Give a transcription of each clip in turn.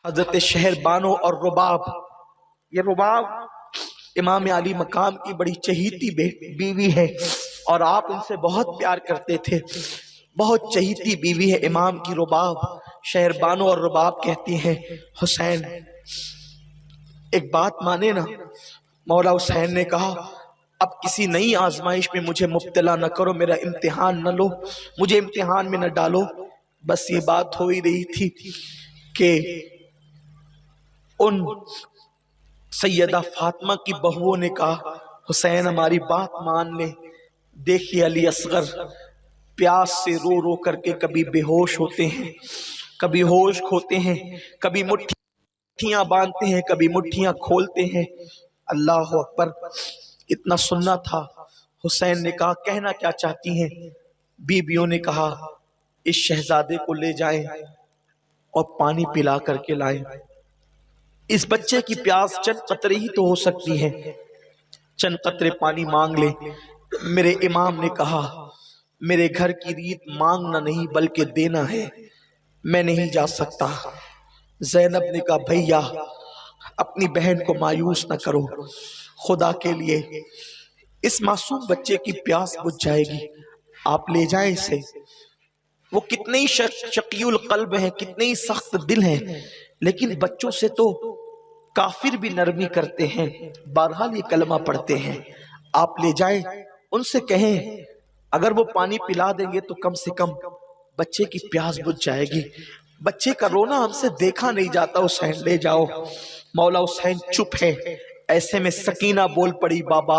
हजरत शहरबानो और रुबाब, ये रुबाब इमाम अली मकाम की बड़ी चहीती बीवी है और आप इनसे बहुत प्यार करते थे। बहुत चहीती बीवी है इमाम की रुबाब। शहरबानो और रुबाब कहती हैं, हुसैन एक बात माने ना। मौला हुसैन ने कहा, अब किसी नई आजमाइश में मुझे मुब्तला न करो, मेरा इम्तिहान न लो, मुझे इम्तिहान में न डालो। बस ये बात हो ही रही थी कि उन सैयदा फातिमा की बहुओं ने कहा, हुसैन हमारी बात मान ले। देखिए अली असगर प्यास से रो रो करके कभी बेहोश होते हैं, कभी होश खोते हैं, कभी मुट्ठियां बांधते हैं, कभी मुट्ठियां खोलते हैं। अल्लाह अकबर। इतना सुनना था। हुसैन ने कहा, कहना क्या चाहती हैं? बीबियों ने कहा, इस शहजादे को ले जाएं और पानी पिला करके लाएं। इस बच्चे की प्यास चंद कतरे ही तो हो सकती है, चंद कतरे पानी मांग ले। मेरे इमाम ने कहा, मेरे घर की रीत मांगना नहीं बल्कि देना है, मैं नहीं जा सकता। ज़ैनब ने कहा, भैया अपनी बहन को मायूस न करो, खुदा के लिए इस मासूम बच्चे की प्यास बुझ जाएगी, आप ले जाएं इसे। वो कितने ही शकीउल कल्ब है, कितने ही सख्त दिल हैं, लेकिन बच्चों से तो काफिर भी नरमी करते हैं, बहरहाल ये कलमा पढ़ते हैं। आप ले जाएं, उनसे कहें अगर वो पानी पिला देंगे तो कम से कम बच्चे की प्यास बुझ जाएगी। बच्चे का रोना हमसे देखा नहीं जाता, हुसैन ले जाओ। मौला हुसैन चुप है। ऐसे में सकीना बोल पड़ी, बाबा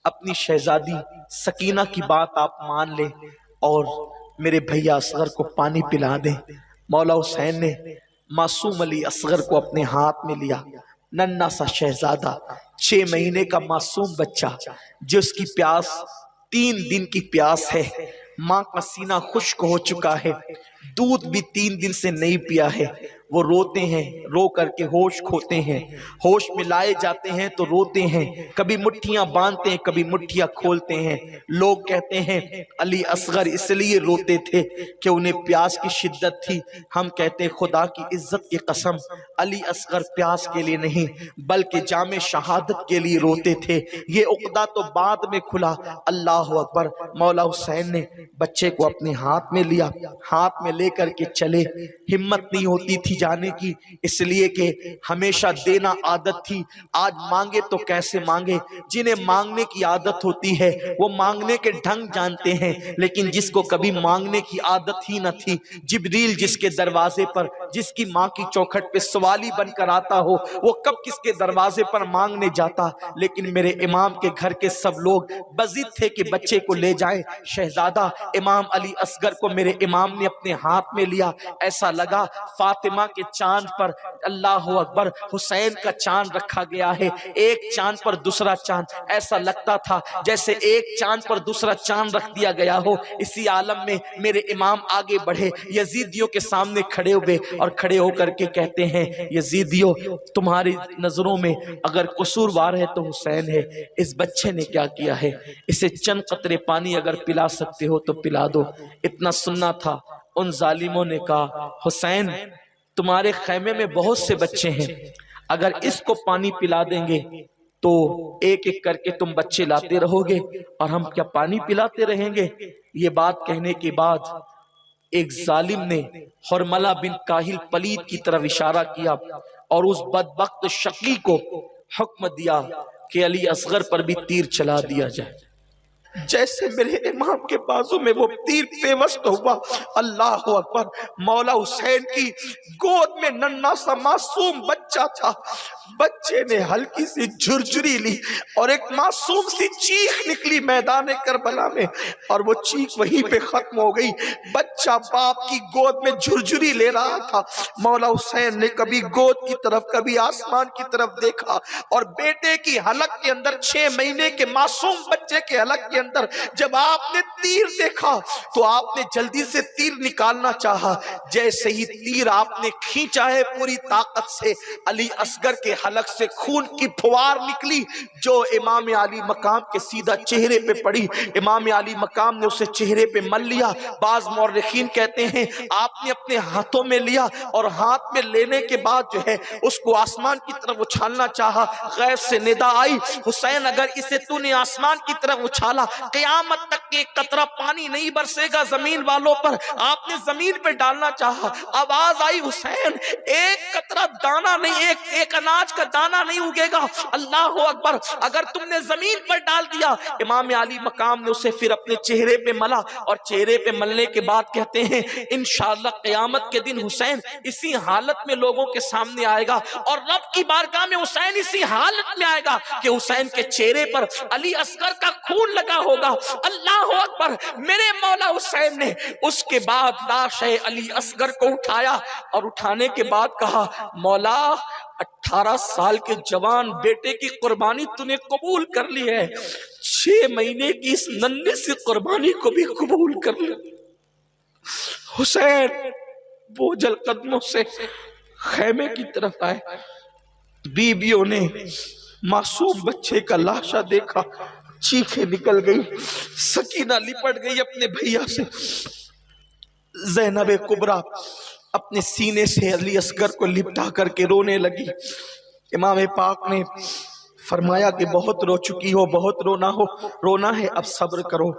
अपनी शहजादी सकीना की बात आप मान ले और मेरे भैया असगर को पानी पिला दे। मौला हुसैन ने मासूम अली असगर को अपने हाथ में लिया। नन्ना सा शहजादा, 6 महीने का मासूम बच्चा, जिसकी प्यास 3 दिन की प्यास है। माँ का सीना खुश्क हो चुका है, दूध भी 3 दिन से नहीं पिया है। वो रोते हैं, रो करके होश खोते हैं, होश में लाए जाते हैं तो रोते हैं, कभी मुट्ठियां बांधते हैं, कभी मुट्ठियां खोलते हैं। लोग कहते हैं अली असगर इसलिए रोते थे कि उन्हें प्यास की शिद्दत थी। हम कहते हैं खुदा की इज्जत की कसम, अली असगर प्यास के लिए नहीं बल्कि जामे शहादत के लिए रोते थे। ये उक़दा तो बाद में खुला। अल्लाह अकबर। मौला हुसैन ने बच्चे को अपने हाथ में लिया, हाथ में लेकर के चले। हिम्मत नहीं होती थी जाने की, इसलिए कि हमेशा देना आदत थी। आज मांगे तो कैसे मांगे? जिन्हें मांगने की आदत होती है वो मांगने के ढंग जानते हैं, लेकिन जिसको कभी मांगने की आदत ही न थी, जिब्रील जिसके दरवाजे पर, जिसकी माँ की चौखट पे सवाली बनकर आता हो, वो कब किसके दरवाजे पर मांगने जाता। लेकिन मेरे इमाम के घर के सब लोग बजिद थे कि बच्चे को ले जाएं। शहजादा इमाम अली असगर को मेरे इमाम ने अपने हाथ में लिया। ऐसा लगा फातिमा के चांद पर, अल्लाह अकबर, हुसैन का चांद रखा गया है। एक चांद पर दूसरा चांद, ऐसा लगता था जैसे एक चांद पर दूसरा चांद रख दिया गया हो। इसी आलम में मेरे इमाम आगे बढ़े, यजीदियों के सामने खड़े हुए और खड़े होकर के कहते हैं, यजीदियों तुम्हारी नजरों में अगर कसूरवार है तो हुसैन है। इस बच्चे ने क्या किया है, इसे चंद कतरे पानी अगर पिला सकते हो तो पिला दो। इतना सुनना था। उन जालिमों ने कहा, हुसैन तुम्हारे खैमे में बहुत से बच्चे हैं, अगर इसको पानी पिला देंगे तो एक एक करके तुम बच्चे लाते रहोगे और हम क्या पानी पिलाते रहेंगे? ये बात कहने के बाद एक जालिम ने हरमला बिन काहिल पलीद की तरफ इशारा किया और उस बदबख्त शकी को हुक्म दिया कि अली असगर पर भी तीर चला दिया जाए। जैसे मेरे इमाम के बाजू में वो तीर पेवस्त हुआ, अल्लाह अकबर, मौला हुसैन की गोद में नन्हा सा मासूम बच्चा था। बच्चे ने हल्की सी झुरझुरी ली और एक मासूम सी चीख निकली मैदान करबला में, और वो चीख वहीं पे खत्म हो गई। बच्चा बाप की गोद में झुरझुरी ले रहा था। मौला हुसैन ने कभी गोद की तरफ कभी आसमान की तरफ देखा और बेटे की हलक के अंदर, 6 महीने के मासूम बच्चे के हलक के अंदर जब आपने तीर देखा तो आपने जल्दी से तीर निकालना चाहा। जैसे ही तीर आपने खींचा है पूरी ताकत से, अली असगर के हलक से खून की फुवार निकली जो इमाम अली मकाम के सीधा चेहरे पे पड़ी। इमाम अली मकाम ने उसे चेहरे पे मल लिया। बाज मौर्रिखीन कहते हैं आपने अपने हाथों में लिया और हाथ में लेने के बाद जो है उसको आसमान की तरफ उछालना चाहा। गैब से निदा आई, हुसैन अगर इसे तूने आसमान की तरफ उछाला क़यामत तक एक कतरा पानी नहीं बरसेगा जमीन वालों पर। आपने जमीन पे डालना चाहा। आवाज आई हुसैन एक कतरा दाना नहीं, एक अनाज का दाना नहीं उगेगा। अल्लाह अकबर। अगर तुमने जमीन पर डाल दिया। इमाम अली मकाम ने उसे फिर अपने चेहरे पे मला और चेहरे पे मलने के बाद कहते हैं इंशाअल्लाह क़यामत के दिन हुसैन इसी हालत में लोगों के सामने आएगा और रब की बारगाह में हुसैन इसी हालत में आएगा कि हुसैन के चेहरे पर अली असगर का खून लगा होगा। अल्लाह अकबर। मेरे मौला हुसैन ने उसके बाद लाश अली असगर को उठाया और उठाने के बाद कहा मौला 18 साल के जवान बेटे की कुर्बानी तूने कबूल कर ली है, 6 महीने की इस नन्हे सी कुर्बानी को भी कबूल कर ले। हुसैन बोझल कदमों से खैमे की तरफ आए। बीवियों ने मासूम बच्चे का लाशा देखा, चीखें निकल गई। सकीना लिपट गई अपने भैया से। ज़ैनब कुबरा अपने सीने से अली असगर को लिपटा करके रोने लगी। इमाम पाक ने फरमाया कि बहुत रो चुकी हो, बहुत रोना है, अब सब्र करो।